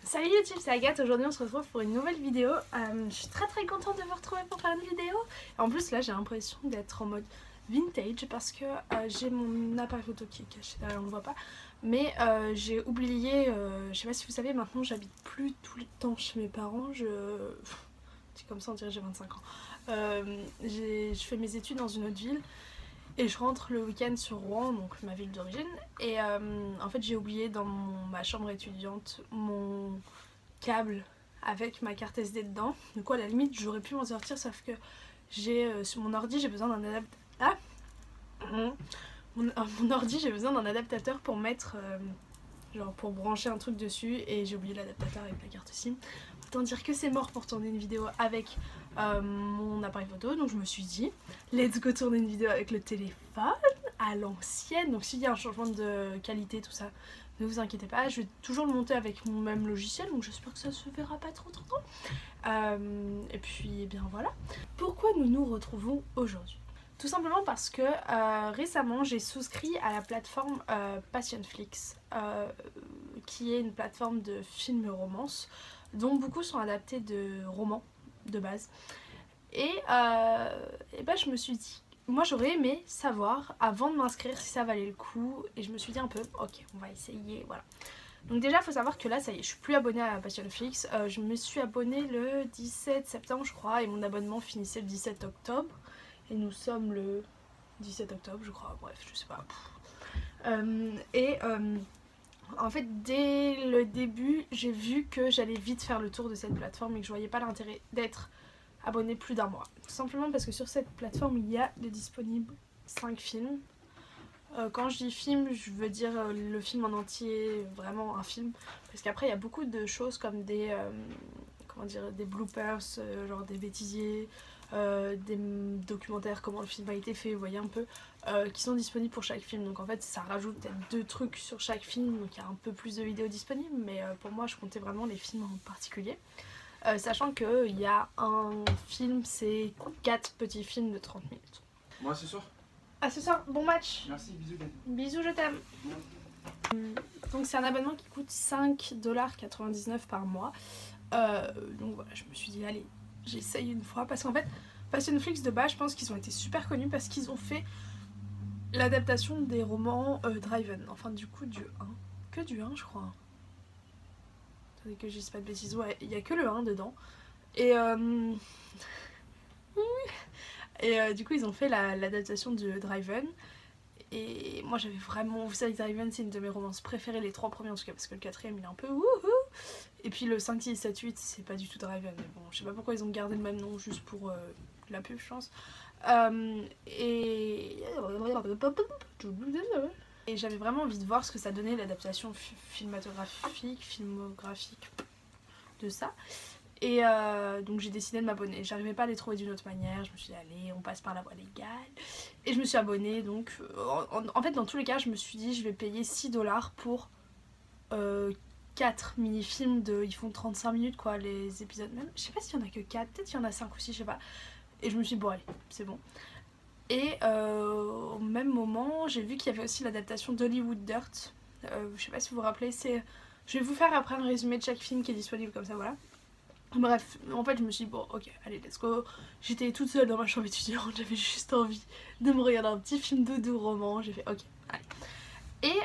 Salut YouTube, c'est Agathe. Aujourd'hui on se retrouve pour une nouvelle vidéo. Je suis très contente de vous retrouver pour faire une vidéo. En plus là j'ai l'impression d'être en mode vintage parce que j'ai mon appareil photo qui est caché derrière, on le voit pas. Mais j'ai oublié, je sais pas si vous savez, maintenant j'habite plus tout le temps chez mes parents. C'est comme ça, on dirait que j'ai 25 ans. Je fais mes études dans une autre ville. Et je rentre le week-end sur Rouen, donc ma ville d'origine. Et en fait j'ai oublié dans ma chambre étudiante mon câble avec ma carte SD dedans. Du coup à la limite j'aurais pu m'en sortir, sauf que sur mon ordi j'ai besoin d'un adaptateur. Mon ordi j'ai besoin d'un adaptateur pour mettre genre pour brancher un truc dessus, et j'ai oublié l'adaptateur avec la carte SIM. Autant dire que c'est mort pour tourner une vidéo avec mon appareil photo. Donc je me suis dit let's go tourner une vidéo avec le téléphone à l'ancienne. Donc s'il y a un changement de qualité tout ça, ne vous inquiétez pas, je vais toujours le monter avec mon même logiciel, donc j'espère que ça se verra pas trop. Et puis eh bien voilà. Pourquoi nous nous retrouvons aujourd'hui? Tout simplement parce que récemment j'ai souscrit à la plateforme Passionflix, qui est une plateforme de films romance dont beaucoup sont adaptés de romans de base. Et ben je me suis dit, moi j'aurais aimé savoir avant de m'inscrire si ça valait le coup, et je me suis dit un peu ok on va essayer, voilà. Donc déjà il faut savoir que là ça y est, je suis plus abonnée à Passionflix. Je me suis abonnée le 17 septembre je crois, et mon abonnement finissait le 17 octobre. Et nous sommes le 17 octobre je crois, bref je sais pas. En fait dès le début j'ai vu que j'allais vite faire le tour de cette plateforme et que je voyais pas l'intérêt d'être abonnée plus d'un mois. Tout simplement parce que sur cette plateforme il y a de disponibles 5 films. Quand je dis film, je veux dire le film en entier, vraiment un film. Parce qu'après il y a beaucoup de choses comme des des bloopers, genre des bêtisiers, des documentaires, comment le film a été fait, vous voyez un peu, qui sont disponibles pour chaque film. Donc en fait ça rajoute peut-être 2 trucs sur chaque film, donc il y a un peu plus de vidéos disponibles, mais pour moi je comptais vraiment les films en particulier. Sachant qu'il y a un film, c'est 4 petits films de 30 minutes. Moi ce soir. À ce soir, bon match. Merci, bisous. Bisous, je t'aime. Donc c'est un abonnement qui coûte 5,99$ par mois. Donc voilà, je me suis dit allez, j'essaye une fois, parce qu'en fait Passionflix de base je pense qu'ils ont été super connus parce qu'ils ont fait l'adaptation des romans Driven, enfin du coup du 1, que du 1 je crois. Attendez que je dise pas de bêtises, ouais, il y a que le 1 dedans. Et du coup ils ont fait l'adaptation de Driven. Et moi j'avais vraiment, vous savez que Driven c'est une de mes romances préférées, les 3 premiers en tout cas, parce que le 4ème il est un peu wouhou. Et puis le 5, 6, 7, 8 c'est pas du tout Driven, mais bon je sais pas pourquoi ils ont gardé le même nom, juste pour la pub je pense. Et j'avais vraiment envie de voir ce que ça donnait l'adaptation filmographique de ça. Et donc j'ai décidé de m'abonner. J'arrivais pas à les trouver d'une autre manière. Je me suis dit allez, on passe par la voie légale. Et je me suis abonnée. Donc en fait dans tous les cas je me suis dit je vais payer 6$ pour 4 mini-films de... Ils font 35 minutes quoi les épisodes même. Je sais pas s'il y en a que 4, peut-être il y en a 5 aussi, je sais pas. Et je me suis dit bon allez, c'est bon. Et au même moment j'ai vu qu'il y avait aussi l'adaptation d'Hollywood Dirt. Je sais pas si vous vous rappelez, c'est... Je vais vous faire après un résumé de chaque film qui est disponible comme ça, voilà. Bref, en fait je me suis dit bon ok allez let's go. J'étais toute seule dans ma chambre étudiante, j'avais juste envie de me regarder un petit film doudou roman, j'ai fait ok allez. Et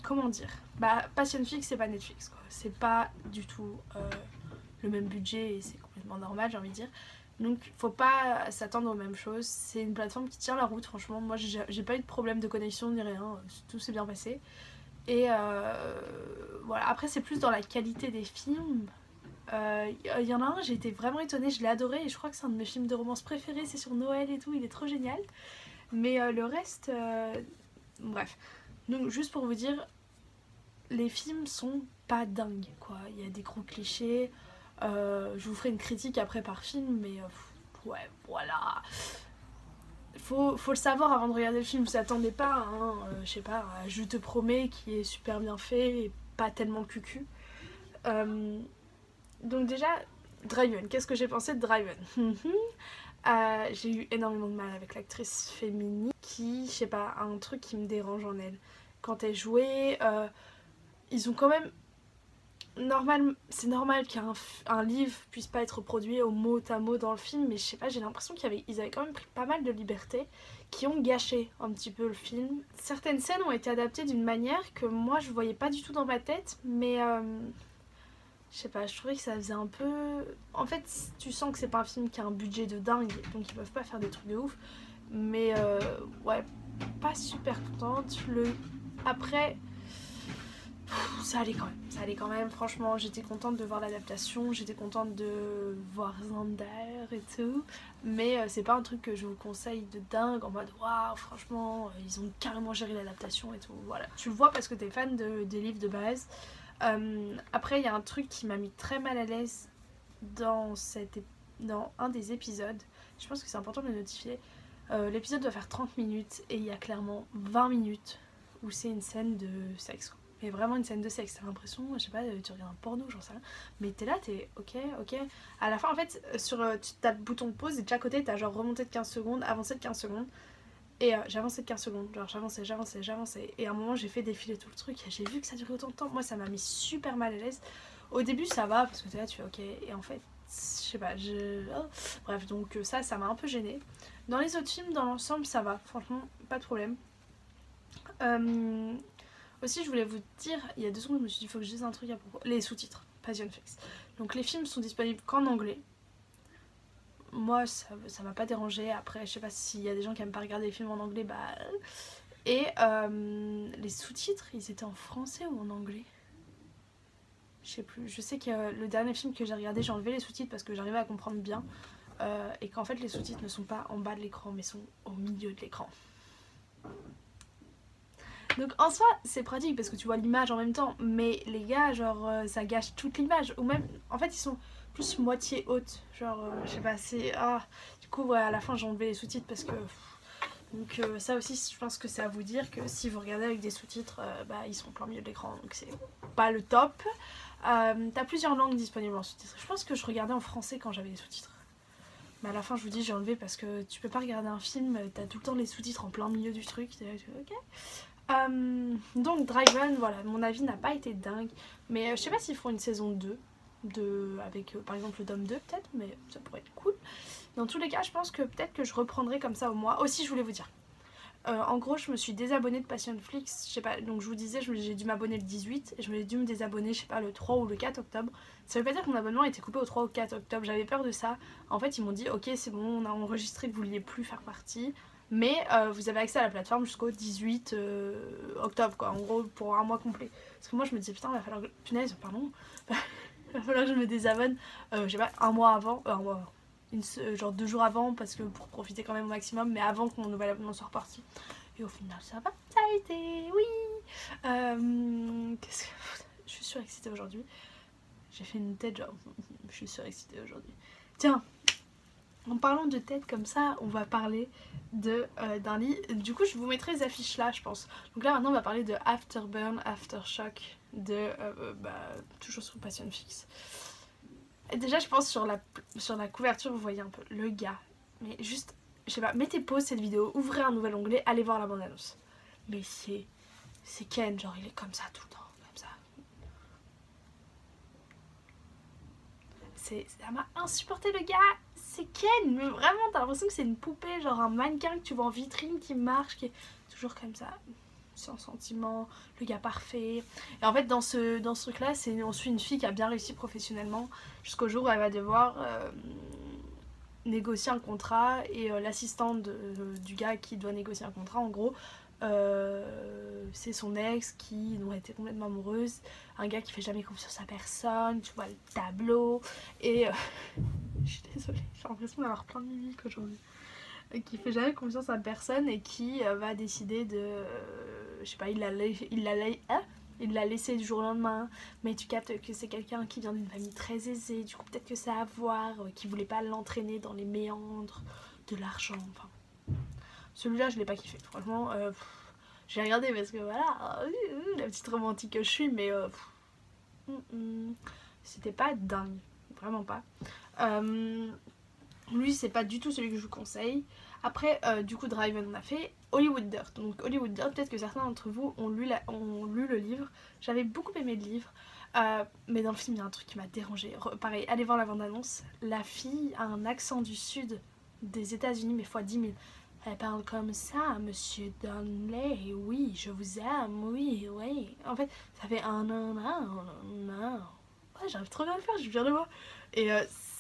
comment dire, bah Passionflix c'est pas Netflix quoi, c'est pas du tout le même budget et c'est complètement normal j'ai envie de dire. Donc faut pas s'attendre aux mêmes choses, c'est une plateforme qui tient la route franchement. Moi j'ai pas eu de problème de connexion ni rien, tout s'est bien passé. Et voilà, après c'est plus dans la qualité des films. Y en a un, j'ai été vraiment étonnée, je l'ai adoré et je crois que c'est un de mes films de romance préférés, c'est sur Noël et tout, il est trop génial. Mais le reste, bref. Donc juste pour vous dire, les films sont pas dingues quoi, il y a des gros clichés. Je vous ferai une critique après par film, mais ouais voilà. Faut le savoir avant de regarder le film, vous attendez pas, hein, je sais pas, Je te promets qui est super bien fait et pas tellement cucu. Donc déjà, Driven, qu'est-ce que j'ai pensé de Driven? J'ai eu énormément de mal avec l'actrice féminine qui, je sais pas, a un truc qui me dérange en elle. Quand elle jouait, ils ont quand même c'est normal qu'un livre puisse pas être produit au mot à mot dans le film, mais je sais pas, j'ai l'impression qu'ils avaient quand même pris pas mal de liberté qui ont gâché un petit peu le film. Certaines scènes ont été adaptées d'une manière que moi je voyais pas du tout dans ma tête, mais je sais pas, je trouvais que ça faisait un peu... En fait, tu sens que c'est pas un film qui a un budget de dingue, donc ils peuvent pas faire des trucs de ouf, mais ouais, pas super contente. Après... Ça allait quand même, franchement, j'étais contente de voir l'adaptation, j'étais contente de voir Zendaya et tout, mais c'est pas un truc que je vous conseille de dingue, en mode waouh, franchement, ils ont carrément géré l'adaptation et tout, voilà. Tu le vois parce que t'es fan des livres de base. Après, il y a un truc qui m'a mis très mal à l'aise dans un des épisodes, je pense que c'est important de le notifier. L'épisode doit faire 30 minutes et il y a clairement 20 minutes où c'est une scène de sexe, quoi. Mais vraiment une scène de sexe, t'as l'impression, je sais pas, tu regardes un porno, j'en sais rien. Mais t'es là, t'es ok. À la fin, en fait, t'as le bouton pause et de chaque côté, t'as genre remonté de 15 secondes, avancé de 15 secondes. Et j'avançais de 15 secondes, genre j'avançais. Et à un moment, j'ai fait défiler tout le truc et j'ai vu que ça durait autant de temps. Moi, ça m'a mis super mal à l'aise. Au début, ça va parce que t'es là, tu fais ok. Et en fait, je sais pas, bref, donc ça m'a un peu gênée. Dans les autres films, dans l'ensemble, ça va, franchement, pas de problème. Aussi, je voulais vous dire, il y a 2 secondes, je me suis dit, il faut que je dise un truc à propos. Les sous-titres, Passion Fix. Donc, les films sont disponibles qu'en anglais. Moi, ça m'a pas dérangé. Après, je sais pas s'il y a des gens qui aiment pas regarder les films en anglais, bah. Et les sous-titres, ils étaient en français ou en anglais? Je sais plus. Je sais que le dernier film que j'ai regardé, j'ai enlevé les sous-titres parce que j'arrivais à comprendre bien. Et qu'en fait, les sous-titres ne sont pas en bas de l'écran, mais sont au milieu de l'écran. Donc en soi c'est pratique parce que tu vois l'image en même temps, mais les gars genre ça gâche toute l'image, ou même en fait ils sont plus moitié hautes, genre je sais pas, c'est... Du coup ouais, à la fin j'ai enlevé les sous-titres parce que... Donc ça aussi je pense que c'est à vous dire que si vous regardez avec des sous-titres, bah ils sont plein milieu de l'écran, donc c'est pas le top. T'as plusieurs langues disponibles en sous-titres, je pense que je regardais en français quand j'avais les sous-titres. Mais à la fin je vous dis j'ai enlevé parce que tu peux pas regarder un film, t'as tout le temps les sous-titres en plein milieu du truc, ok. Donc Driven, voilà, mon avis n'a pas été dingue, mais je sais pas s'ils feront une saison 2 avec par exemple le Dom 2 peut-être, mais ça pourrait être cool. Dans tous les cas, je pense que peut-être que je reprendrai comme ça au mois. Aussi, je voulais vous dire, en gros, je me suis désabonnée de Passionflix, je sais pas, donc je vous disais, j'ai dû m'abonner le 18 et je me suis dû me désabonner, je sais pas, le 3 ou le 4 octobre. Ça veut pas dire que mon abonnement était coupé au 3 ou 4 octobre, j'avais peur de ça. En fait, ils m'ont dit, ok, c'est bon, on a enregistré que vous vouliez plus faire partie. Mais vous avez accès à la plateforme jusqu'au 18 octobre, quoi, en gros, pour un mois complet. Parce que moi, je me disais, putain, il va falloir que... Punaise, pardon. Il va falloir que je me désabonne, je sais pas, un mois avant, genre 2 jours avant, parce que pour profiter quand même au maximum, mais avant que mon nouvel abonnement soit reparti. Et au final, ça va, ça a été, oui. Qu'est-ce que... Je suis surexcitée aujourd'hui. J'ai fait une tête genre, je suis surexcitée aujourd'hui. Tiens, en parlant de tête comme ça, on va parler d'un lit. Du coup, je vous mettrai les affiches là, je pense. Donc là, maintenant, on va parler de Afterburn, Aftershock, toujours sur Passionflix. Et déjà, je pense sur la couverture, vous voyez un peu le gars. Mais juste, je sais pas, mettez pause cette vidéo, ouvrez un nouvel onglet, allez voir la bande-annonce. Mais c'est Ken, genre il est comme ça tout le temps, comme ça. Ça m'a insupporté le gars. C'est Ken, mais vraiment t'as l'impression que c'est une poupée, genre un mannequin que tu vois en vitrine qui marche, qui est toujours comme ça, sans sentiment, le gars parfait. Et en fait dans ce truc là, on suit une fille qui a bien réussi professionnellement jusqu'au jour où elle va devoir négocier un contrat, et l'assistante du gars qui doit négocier un contrat en gros, c'est son ex qui dont elle était complètement amoureuse, un gars qui fait jamais confiance à personne, tu vois le tableau, et je suis désolée, j'ai l'impression d'avoir plein de mimiques aujourd'hui, qui fait jamais confiance à personne et qui va décider de je sais pas, il l'a laissé du jour au lendemain, mais tu captes que c'est quelqu'un qui vient d'une famille très aisée, du coup peut-être que ça a à voir, qui voulait pas l'entraîner dans les méandres de l'argent, enfin. Celui-là, je l'ai pas kiffé, franchement. J'ai regardé parce que voilà, la petite romantique que je suis, mais c'était pas dingue, vraiment pas. Lui, c'est pas du tout celui que je vous conseille. Après, du coup, Driven, on a fait Hollywood Dirt. Donc, Hollywood Dirt, peut-être que certains d'entre vous ont lu le livre. J'avais beaucoup aimé le livre. Mais dans le film il y a un truc qui m'a dérangée. Pareil, allez voir la bande-annonce. La fille a un accent du sud des États-Unis mais fois 10 000. Elle parle comme ça, monsieur Donnelly, oui, je vous aime, oui, oui. En fait, ça fait un non. Ouais, j'arrive trop bien à le faire, je viens de voir. Et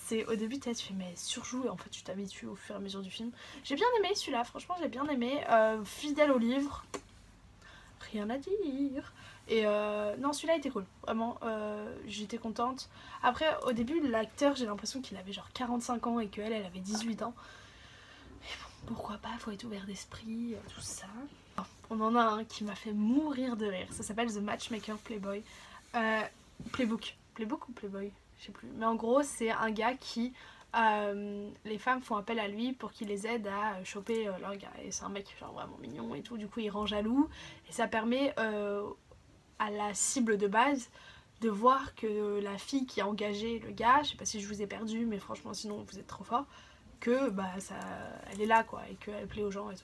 c'est au début, tu fais, mais surjoue, et en fait, tu t'habitues au fur et à mesure du film. J'ai bien aimé celui-là, franchement, j'ai bien aimé. Fidèle au livre, rien à dire. Et non, celui-là était cool, vraiment, j'étais contente. Après, au début, l'acteur, j'ai l'impression qu'il avait genre 45 ans et qu'elle, elle avait 18 ans. Mais bon, pourquoi pas, faut être ouvert d'esprit, tout ça. On en a un qui m'a fait mourir de rire, ça s'appelle The Matchmaker Playboy. Playbook ou Playboy, je sais plus. Mais en gros, c'est un gars qui... les femmes font appel à lui pour qu'il les aide à choper leur gars. Et c'est un mec genre vraiment mignon et tout, du coup il rend jaloux. Et ça permet à la cible de base de voir que la fille qui a engagé le gars, je sais pas si je vous ai perdu, mais franchement sinon vous êtes trop fort, que bah ça, elle est là quoi, et qu'elle plaît aux gens et tout.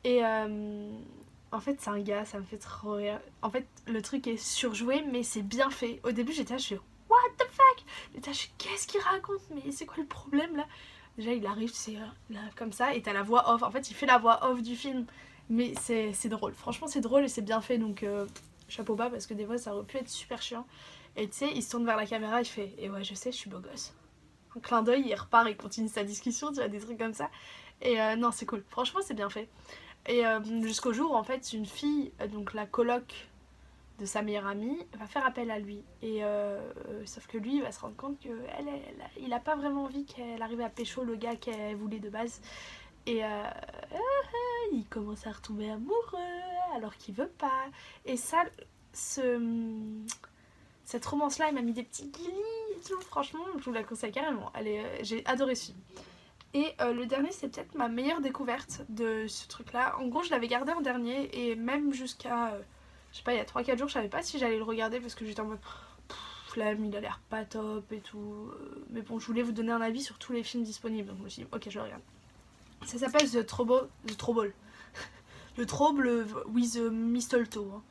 Et en fait c'est un gars, ça me fait trop rire. En fait le truc est surjoué mais c'est bien fait. Au début j'étais là, je suis what the fuck, et je suis qu'est-ce qu'il raconte, mais c'est quoi le problème là? Déjà il arrive, c'est là comme ça, et t'as la voix off, en fait il fait la voix off du film. Mais c'est drôle, franchement c'est drôle et c'est bien fait, donc chapeau bas, parce que des fois ça aurait pu être super chiant. Et tu sais, il se tourne vers la caméra, il fait et ouais je sais, je suis beau gosse. Un clin d'œil, il repart et continue sa discussion, tu vois, des trucs comme ça. Et non c'est cool, franchement c'est bien fait. Et jusqu'au jour où en fait une fille, donc la coloc de sa meilleure amie, va faire appel à lui. Et sauf que lui il va se rendre compte qu'il a pas vraiment envie qu'elle arrive à pécho le gars qu'elle voulait de base. Et il commence à retomber amoureux alors qu'il veut pas. Et ça, cette romance là, elle m'a mis des petits guillis et tout. Franchement, je vous la conseille carrément. J'ai adoré ce film. Et le dernier, c'est peut-être ma meilleure découverte de ce truc là. En gros, je l'avais gardé en dernier et même jusqu'à, je sais pas, il y a 3-4 jours, je savais pas si j'allais le regarder parce que j'étais en mode flemme, il a l'air pas top et tout. Mais bon, je voulais vous donner un avis sur tous les films disponibles. Donc je me suis dit, ok, je le regarde. Ça s'appelle The Trouble. Le Trouble with Mistletoe. Hein.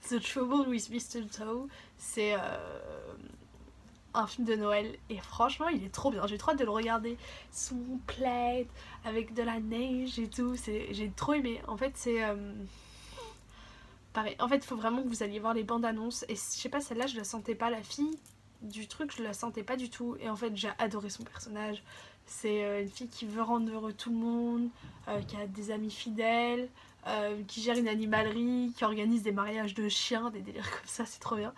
The Trouble with Mistletoe. C'est un film de Noël. Et franchement, il est trop bien. J'ai trop hâte de le regarder. Son plaid, avec de la neige et tout. J'ai trop aimé. En fait, c'est... pareil. En fait, il faut vraiment que vous alliez voir les bandes annonces. Et je sais pas, celle-là, je la sentais pas. La fille du truc, je la sentais pas du tout. Et en fait, j'ai adoré son personnage. C'est une fille qui veut rendre heureux tout le monde, qui a des amis fidèles, qui gère une animalerie, qui organise des mariages de chiens, des délires comme ça, c'est trop bien.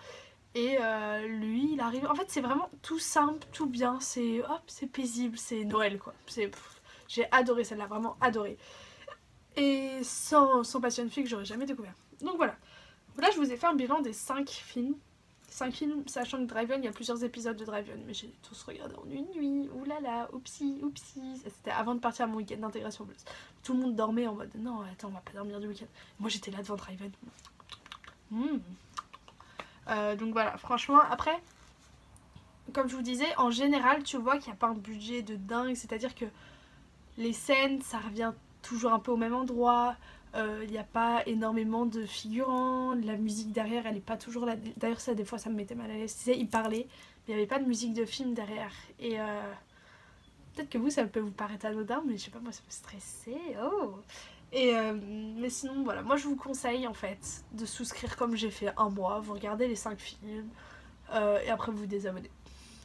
Et lui, il arrive... En fait, c'est vraiment tout simple, tout bien, c'est hop, c'est paisible, c'est Noël, quoi. J'ai adoré celle-là, vraiment adoré. Et sans Passion Fruit, que j'aurais jamais découvert. Donc voilà. Là, je vous ai fait un bilan des 5 films. 5 films, sachant que Drive-In, il y a plusieurs épisodes de Drive-In, mais j'ai tous regardé en une nuit. Oulala, oupsie. C'était avant de partir à mon week-end d'intégration plus. Tout le monde dormait en mode non, attends, on va pas dormir du week-end. Moi j'étais là devant Drive-In. Donc voilà, franchement, après, comme je vous disais, en général, tu vois qu'il n'y a pas un budget de dingue, c'est-à-dire que les scènes, ça revient toujours un peu au même endroit. Il n'y a pas énormément de figurants, la musique derrière elle est pas toujours là. D'ailleurs ça des fois ça me mettait mal à l'aise, tu sais, ils parlaient mais il n'y avait pas de musique de film derrière. Et peut-être que vous ça peut vous paraître anodin mais je sais pas, moi ça me stressait. Et mais sinon voilà, moi je vous conseille en fait de souscrire comme j'ai fait un mois, vous regardez les 5 films et après vous désabonnez.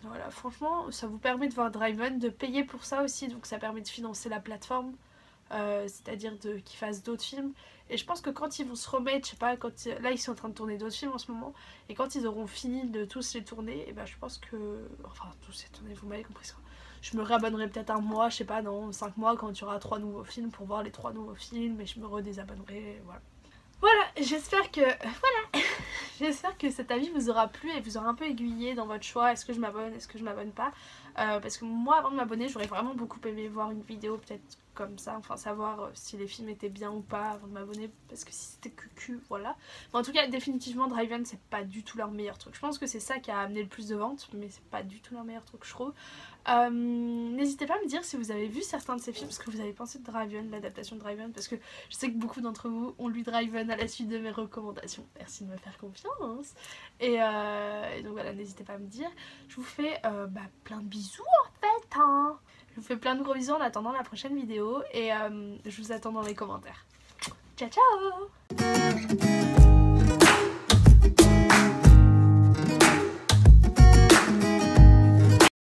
Voilà, franchement ça vous permet de voir Drive-In, de payer pour ça aussi, donc ça permet de financer la plateforme. C'est-à-dire qu'ils fassent d'autres films. Et je pense que quand ils vont se remettre, je sais pas, là ils sont en train de tourner d'autres films en ce moment, et quand ils auront fini de tous les tourner, et ben je pense que, enfin tous les tourner, vous m'avez compris ça. Je me réabonnerai peut-être un mois, je sais pas, dans 5 mois quand il y aura 3 nouveaux films pour voir les 3 nouveaux films, et je me redésabonnerai, voilà. Voilà, j'espère que cet avis vous aura plu et vous aura un peu aiguillé dans votre choix. Est-ce que je m'abonne, est-ce que je m'abonne pas, parce que moi avant de m'abonner j'aurais vraiment beaucoup aimé voir une vidéo peut-être comme ça, enfin savoir si les films étaient bien ou pas avant de m'abonner, parce que si c'était cucu, voilà. Mais en tout cas, définitivement, Driven, c'est pas du tout leur meilleur truc. Je pense que c'est ça qui a amené le plus de ventes, mais c'est pas du tout leur meilleur truc, je trouve. N'hésitez pas à me dire si vous avez vu certains de ces films, ce que vous avez pensé de Driven, l'adaptation de Driven, parce que je sais que beaucoup d'entre vous ont lu Driven à la suite de mes recommandations. Merci de me faire confiance. Et donc voilà, n'hésitez pas à me dire. Je vous fais plein de bisous en fait, hein. Je vous fais plein de gros bisous en attendant la prochaine vidéo et je vous attends dans les commentaires. Ciao ciao!